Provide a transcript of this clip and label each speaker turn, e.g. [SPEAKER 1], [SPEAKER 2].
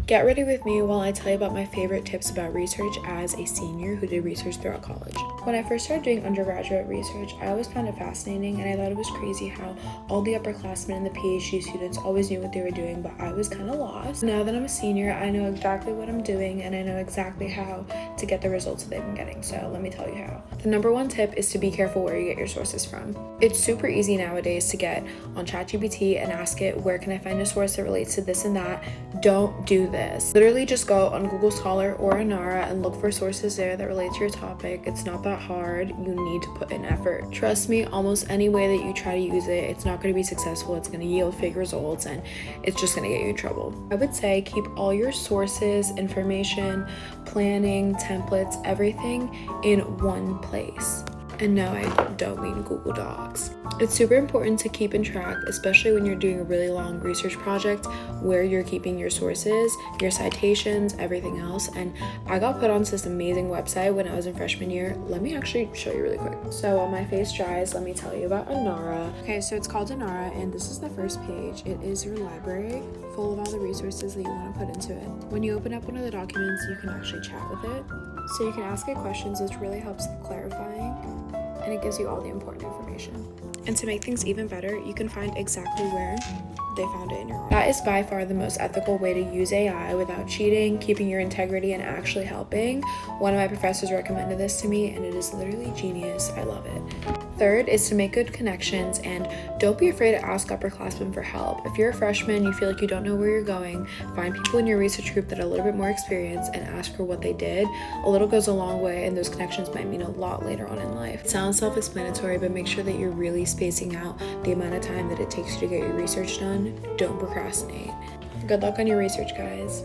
[SPEAKER 1] Get ready with me while I tell you about my favorite tips about research as a senior who did research throughout college. When I first started doing undergraduate research, I always found it fascinating, and I thought it was crazy how all the upperclassmen and the PhD students always knew what they were doing, but I was kind of lost. Now that I'm a senior, I know exactly what I'm doing, and I know exactly how to get the results that they've been getting, so let me tell you how. The number one tip is to be careful where you get your sources from. It's super easy nowadays to get on ChatGPT and ask it, where can I find a source that relates to this and that? Don't do this. Literally just go on Google Scholar or Inara and look for sources there that relate to your topic. It's not that hard. You need to put in effort. Trust me, almost any way that you try to use it, it's not going to be successful. It's going to yield fake results, and it's just going to get you in trouble. I would say keep all your sources, information, planning, templates, everything in one place. And no, I don't mean Google Docs. It's super important to keep in track, especially when you're doing a really long research project, where you're keeping your sources, your citations, everything else. And I got put onto this amazing website when I was in freshman year. Let me actually show you really quick. So while my face dries, let me tell you about Inara. Okay, so it's called Inara, and this is the first page. It is your library full of all the resources that you want to put into it. When you open up one of the documents, you can actually chat with it. So you can ask it questions, which really helps with clarifying, and it gives you all the important information. And to make things even better, you can find exactly where they found it in your article. That is by far the most ethical way to use AI without cheating, keeping your integrity, and actually helping. One of my professors recommended this to me, and it is literally genius. I love it. Third is to make good connections, and don't be afraid to ask upperclassmen for help. If you're a freshman, you feel like you don't know where you're going, find people in your research group that are a little bit more experienced and ask for what they did. A little goes a long way, and those connections might mean a lot later on in life. It sounds self-explanatory, but make sure that you're really spacing out the amount of time that it takes you to get your research done. Don't procrastinate. Good luck on your research, guys.